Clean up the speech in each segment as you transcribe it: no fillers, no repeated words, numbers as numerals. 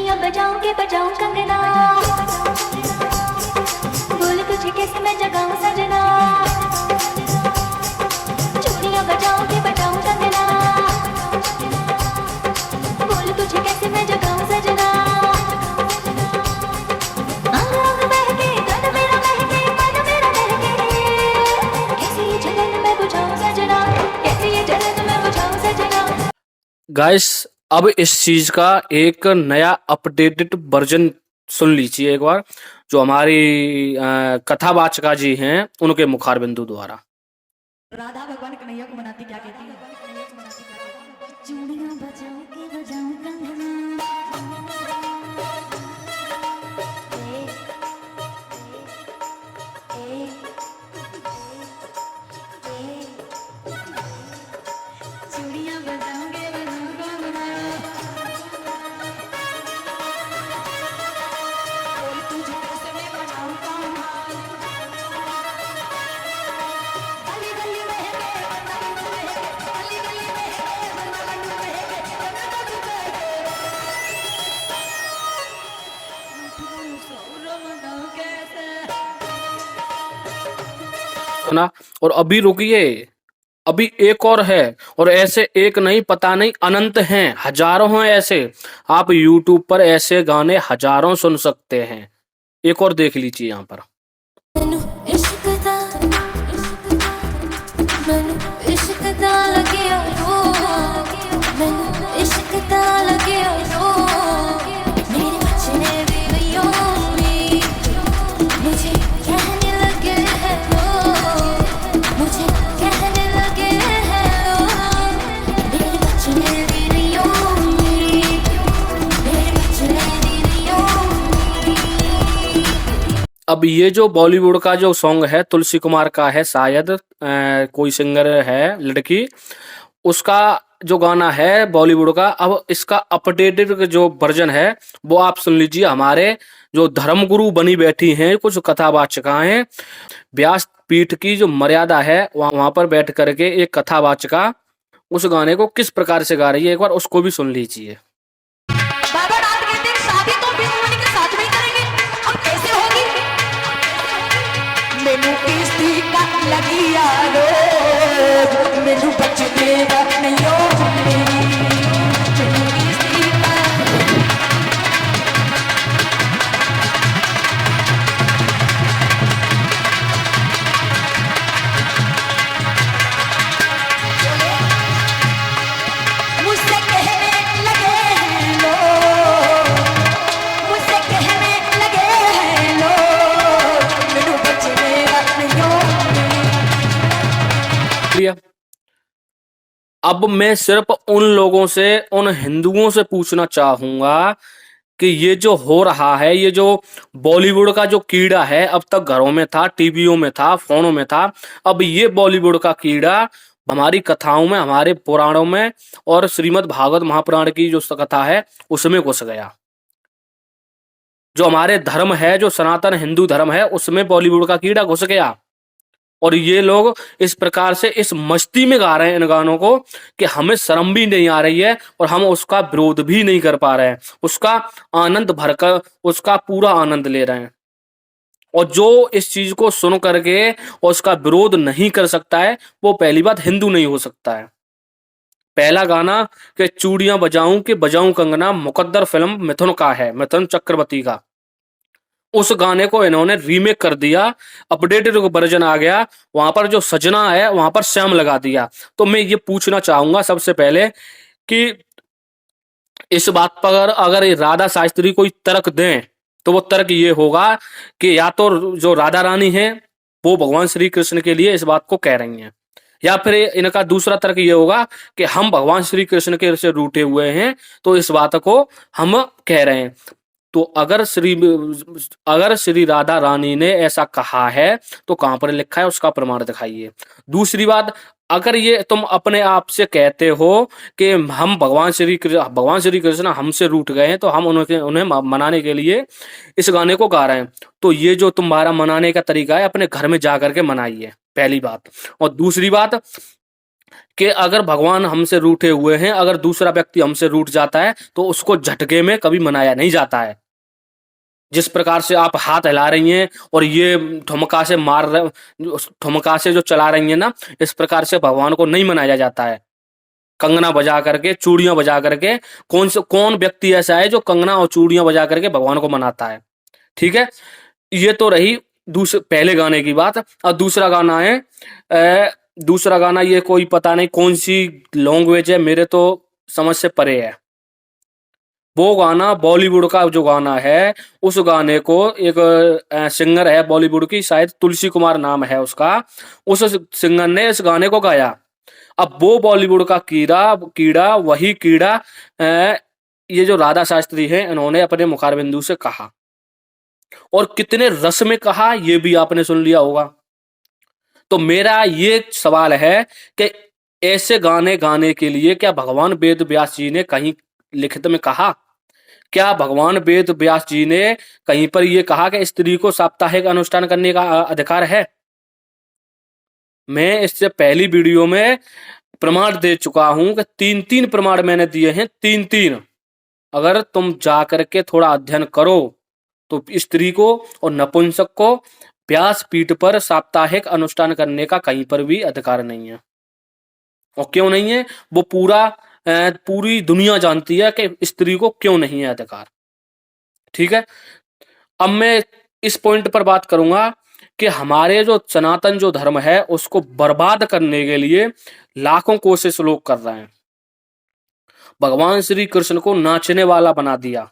चूड़ियां बजाऊं के बजाऊं कंगना, बोल तुझे कैसे मैं जगाऊं सजना, चूड़ियां बजाऊं के बजाऊं कंगना, बोल तुझे कैसे मैं जगाऊं सजना, अंग अंग बहके तन मेरा महके मन मेरा बहके, कैसे ये जलन मैं बुझाऊं सजना, कैसे ये जलन मैं बुझाऊं सजना। गाइस अब इस चीज का एक नया अपडेटेड वर्जन सुन लीजिए एक बार, जो हमारी कथावाचका जी हैं उनके मुखार बिंदु द्वारा। राधा भगवान कन्हैया को मनाती क्या कहती है? चूड़ियां बजाऊं के बजाऊं कंगना, ए, ए, ए, चूड़ियां बजाऊं के बजाऊं कंगना, बोल तुझे कैसे मैं बजाऊं कंगना, गली गली बहके वरना बहके, गली गली बहके वरना बहके, सुना? और अभी रुकिए, अभी एक और है, और ऐसे एक नहीं पता नहीं अनंत हैं, हजारों हैं ऐसे। आप YouTube पर ऐसे गाने हजारों सुन सकते हैं। एक और देख लीजिए यहाँ पर। मैनू इश्क दा मैनू इश्क दा लगया रो, मैनू इश्क दा लगया रो, मेरे बचने दी रहियो नी, मुझे कहने लगे है लो, मुझे कहने लगे है लो, मेरे बचने दी रहियो नी, मेरे बचने दी रहियो नी। अब ये जो बॉलीवुड का जो सॉन्ग है तुलसी कुमार का है शायद, कोई सिंगर है लड़की, उसका जो गाना है बॉलीवुड का, अब इसका अपडेटेड जो वर्जन है वो आप सुन लीजिए। हमारे जो धर्मगुरु बनी बैठी हैं कुछ कथावाचकाएं, व्यास पीठ की जो मर्यादा है वहां पर बैठ करके एक कथावाचका उस गाने को किस प्रकार से गा रही है, एक बार उसको भी सुन लीजिए। बाबा रात कहते हैं शादी तो बिंदुमणि के साथ में ही करेंगे, अब कैसे होगी? मैनू किस्ती का लगी यारो, मैनू बचने का नहीं हो मेरी, मैनू किस्ती का मुझसे कहने लगे हैं लोग, मुझसे कहने लगे हैं लोग, मैनू बचने का नहीं हो क्लियर? अब मैं सिर्फ उन लोगों से, उन हिंदुओं से पूछना चाहूंगा कि ये जो हो रहा है, ये जो बॉलीवुड का जो कीड़ा है, अब तक घरों में था, टीवियों में था, फोनों में था, अब ये बॉलीवुड का कीड़ा हमारी कथाओं में, हमारे पुराणों में और श्रीमद् भागवत महापुराण की जो कथा है उसमें घुस गया। जो हमारे धर्म है, जो सनातन हिंदू धर्म है, उसमें बॉलीवुड का कीड़ा घुस गया। और ये लोग इस प्रकार से इस मस्ती में गा रहे हैं इन गानों को कि हमें शर्म भी नहीं आ रही है और हम उसका विरोध भी नहीं कर पा रहे हैं, उसका आनंद भरकर उसका पूरा आनंद ले रहे हैं। और जो इस चीज को सुन करके और उसका विरोध नहीं कर सकता है वो पहली बात हिंदू नहीं हो सकता है। पहला गाना कि चूड़ियां बजाऊं कि बजाऊं कंगना मुकद्दर फिल्म मिथुन का है, मिथुन चक्रवर्ती का। उस गाने को इन्होंने रीमेक कर दिया, अपडेटेड वर्जन आ गया, वहां पर जो सजना है वहां पर श्याम लगा दिया। तो मैं ये पूछना चाहूंगा सबसे पहले कि इस बात पर अगर ये राधा शास्त्री कोई तर्क दें तो वो तर्क ये होगा कि या तो जो राधा रानी है वो भगवान श्री कृष्ण के लिए इस बात को कह रही हैं, या फिर इनका दूसरा तर्क ये होगा कि हम भगवान श्री कृष्ण के से रूठे हुए हैं तो इस बात को हम कह रहे हैं। तो अगर श्री राधा रानी ने ऐसा कहा है तो कहां पर लिखा है, उसका प्रमाण दिखाइए। दूसरी बात, अगर ये तुम अपने आप से कहते हो कि हम भगवान श्री कृष्ण हमसे रूठ गए हैं तो हम उन्हें मनाने के लिए इस गाने को गा रहे हैं, तो ये जो तुम्हारा मनाने का तरीका है अपने घर में जा करके मनाइए, पहली बात। और दूसरी बात कि अगर भगवान हमसे रूठे हुए हैं, अगर दूसरा व्यक्ति हमसे रूठ जाता है तो उसको झटके में कभी मनाया नहीं जाता है। जिस प्रकार से आप हाथ हिला रही हैं और ये ठुमका से मार रहे, ठुमका से जो चला रही हैं ना, इस प्रकार से भगवान को नहीं मनाया जाता है। कंगना बजा करके, चूड़ियां बजा करके, कौन व्यक्ति ऐसा है जो कंगना और चूड़ियां बजा करके भगवान को मनाता है? ठीक है, ये तो रही दूसरे पहले गाने की बात। और दूसरा गाना है, दूसरा गाना ये कोई पता नहीं कौन सी लैंग्वेज है, मेरे तो समझ से परे है। वो गाना बॉलीवुड का जो गाना है, उस गाने को एक सिंगर है बॉलीवुड की, शायद तुलसी कुमार नाम है उसका, उस सिंगर ने इस गाने को गाया। अब वो बॉलीवुड का कीड़ा कीड़ा वही कीड़ा ये जो राधा शास्त्री है, इन्होंने अपने मुखारबिंदु से कहा, और कितने रस में कहा ये भी आपने सुन लिया होगा। तो मेरा ये सवाल है कि ऐसे गाने गाने के लिए क्या भगवान वेद व्यास जी ने कहीं लिखित में कहा? क्या भगवान वेद व्यास जी ने कहीं पर यह कहा कि स्त्री को साप्ताहिक अनुष्ठान करने का अधिकार है? मैं इससे पहली वीडियो में प्रमाण दे चुका हूं कि तीन तीन प्रमाण मैंने दिए हैं, तीन तीन। अगर तुम जाकर के थोड़ा अध्ययन करो तो स्त्री को और नपुंसक को व्यासपीठ पर साप्ताहिक अनुष्ठान करने का कहीं पर भी अधिकार नहीं है। और क्यों नहीं है? वो पूरी दुनिया जानती है कि स्त्री को क्यों नहीं है अधिकार। ठीक है, अब मैं इस पॉइंट पर बात करूंगा कि हमारे जो सनातन जो धर्म है उसको बर्बाद करने के लिए लाखों कोशिश लोग कर रहे हैं। भगवान श्री कृष्ण को नाचने वाला बना दिया,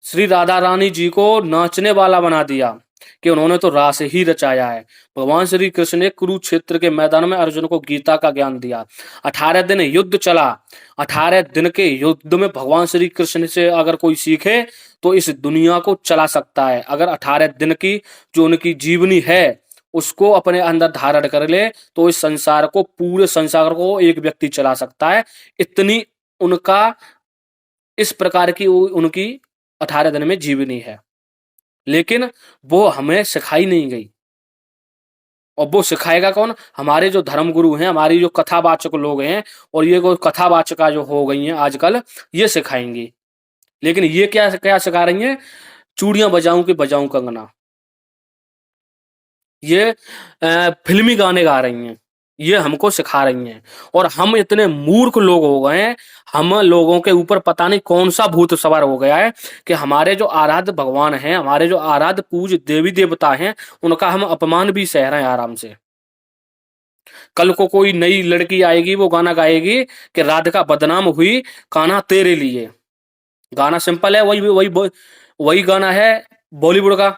श्री राधा रानी जी को नाचने वाला बना दिया कि उन्होंने तो रास ही रचाया है। भगवान श्री कृष्ण ने कुरुक्षेत्र के मैदान में अर्जुन को गीता का ज्ञान दिया। 18 दिन युद्ध चला। 18 दिन के युद्ध में भगवान श्री कृष्ण से अगर कोई सीखे तो इस दुनिया को चला सकता है। अगर 18 दिन की जो उनकी जीवनी है उसको अपने अंदर धारण कर ले तो इस संसार को, पूरे संसार को एक व्यक्ति चला सकता है। इतनी उनका इस प्रकार की उनकी 18 दिन में जीवनी है, लेकिन वो हमें सिखाई नहीं गई। और वो सिखाएगा कौन? हमारे जो धर्म गुरु हैं, हमारी जो कथावाचक लोग हैं, और ये कोई कथावाचका जो हो गई हैं आजकल, ये सिखाएंगी। लेकिन ये क्या क्या सिखा रही हैं? चूड़ियां बजाऊं कि बजाऊं कंगना। ये फिल्मी गाने गा रही हैं, ये हमको सिखा रही हैं। और हम इतने मूर्ख लोग हो गए हैं, हम लोगों के ऊपर पता नहीं कौन सा भूत सवार हो गया है कि हमारे जो आराध्य भगवान हैं, हमारे जो आराध्य पूज देवी देवता हैं, उनका हम अपमान भी सह रहे हैं आराम से। कल को कोई नई लड़की आएगी, वो गाना गाएगी कि राधिका बदनाम हुई कान्हा तेरे लिए। गाना सिंपल है, वही वही वही गाना है बॉलीवुड का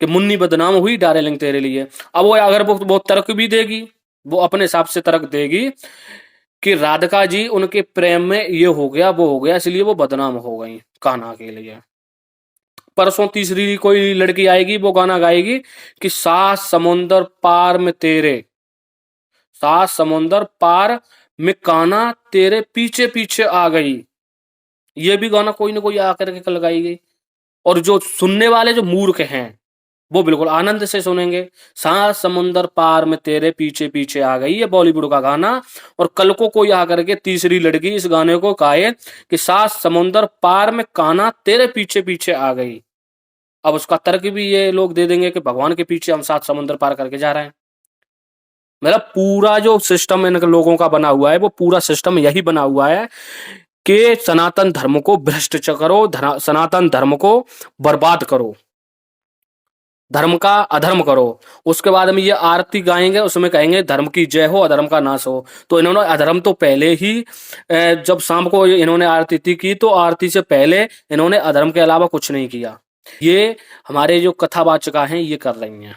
कि मुन्नी बदनाम हुई डार्लिंग तेरे लिए। अब वो अगर वो तर्क भी देगी, वो अपने हिसाब से तर्क देगी कि राधिका जी उनके प्रेम में ये हो गया वो हो गया इसलिए वो बदनाम हो गई कान्हा के लिए। परसों तीसरी कोई लड़की आएगी, वो गाना गाएगी कि सात समुंदर पार में तेरे, सात समुंदर पार में कान्हा तेरे पीछे पीछे आ गई। ये भी गाना कोई ना कोई आकर के लगाएगी। और जो सुनने वाले जो मूर्ख हैं वो बिल्कुल आनंद से सुनेंगे। सात समुंदर पार में तेरे पीछे पीछे आ गई, ये बॉलीवुड का गाना। और कल को कोई आकर के तीसरी लड़की इस गाने को गाए कि सात समुंदर पार में कान्हा तेरे पीछे पीछे आ गई। अब उसका तर्क भी ये लोग दे देंगे कि भगवान के पीछे हम सात समुंदर पार करके जा रहे हैं। मतलब पूरा जो सिस्टम इन लोगों का बना हुआ है, वो पूरा सिस्टम यही बना हुआ है कि सनातन धर्म को भ्रष्ट करो, सनातन धर्म को बर्बाद करो, धर्म का अधर्म करो। उसके बाद में ये आरती गाएंगे, उसमें कहेंगे धर्म की जय हो, अधर्म का नाश हो। तो इन्होंने अधर्म तो पहले ही, जब शाम को इन्होंने आरती की तो आरती से पहले इन्होंने अधर्म के अलावा कुछ नहीं किया। ये हमारे जो कथावाचिका हैं ये कर रही हैं।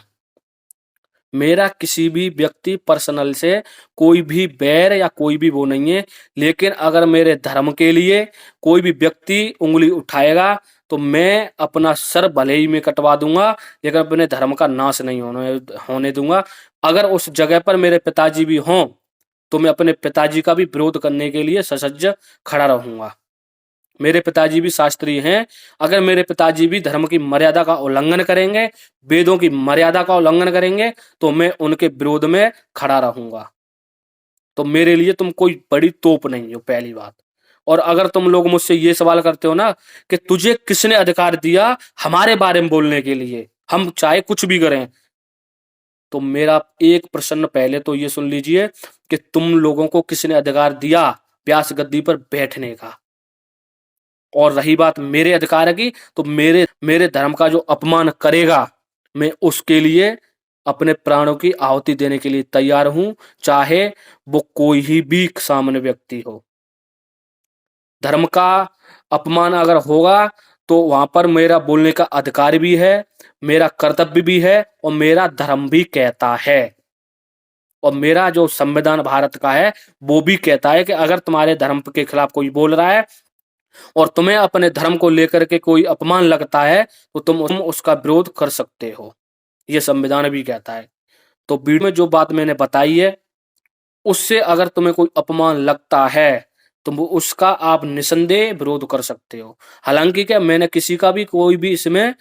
मेरा किसी भी व्यक्ति पर्सनल से कोई भी बैर या कोई भी वो नहीं है, लेकिन अगर मेरे धर्म के लिए कोई भी व्यक्ति उंगली उठाएगा तो मैं अपना सर भले ही में कटवा दूंगा, लेकिन अपने धर्म का नाश नहीं होने दूंगा। अगर उस जगह पर मेरे पिताजी भी हों तो मैं अपने पिताजी का भी विरोध करने के लिए ससज्ज खड़ा रहूंगा। मेरे पिताजी भी शास्त्री हैं। अगर मेरे पिताजी भी धर्म की मर्यादा का उल्लंघन करेंगे, वेदों की मर्यादा का उल्लंघन करेंगे, तो मैं उनके विरोध में खड़ा रहूंगा। तो मेरे लिए तुम कोई बड़ी तोप नहीं हो, पहली बात। और अगर तुम लोग मुझसे ये सवाल करते हो ना कि तुझे किसने अधिकार दिया हमारे बारे में बोलने के लिए, हम चाहे कुछ भी करें, तो मेरा एक प्रश्न पहले तो ये सुन लीजिए कि तुम लोगों को किसने अधिकार दिया व्यास गद्दी पर बैठने का। और रही बात मेरे अधिकार की, तो मेरे धर्म का जो अपमान करेगा, मैं उसके लिए अपने प्राणों की आहुति देने के लिए तैयार हूं, चाहे वो कोई ही भी सामान्य व्यक्ति हो। धर्म का अपमान अगर होगा तो वहां पर मेरा बोलने का अधिकार भी है, मेरा कर्तव्य भी है, और मेरा धर्म भी कहता है, और मेरा जो संविधान भारत का है वो भी कहता है कि अगर तुम्हारे धर्म के खिलाफ कोई बोल रहा है और तुम्हें अपने धर्म को लेकर के कोई अपमान लगता है तो तुम उसका विरोध कर सकते हो, ये संविधान भी कहता है। तो वीडियो में जो बात मैंने बताई है उससे अगर तुम्हें कोई अपमान लगता है तो वो उसका आप निसंदेह विरोध कर सकते हो। हालांकि क्या मैंने किसी का भी कोई भी इसमें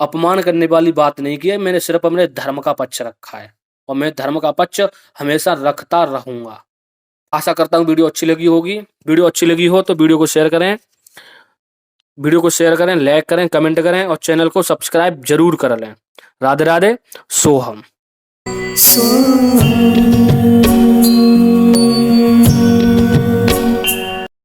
अपमान करने वाली बात नहीं की है, मैंने सिर्फ अपने धर्म का पक्ष रखा है और मैं धर्म का पक्ष हमेशा रखता रहूंगा। आशा करता हूँ वीडियो अच्छी लगी होगी। वीडियो अच्छी लगी हो तो वीडियो को शेयर करें, लाइक करें, कमेंट करें और चैनल को सब्सक्राइब जरूर कर लें। राधे राधे, सोहम।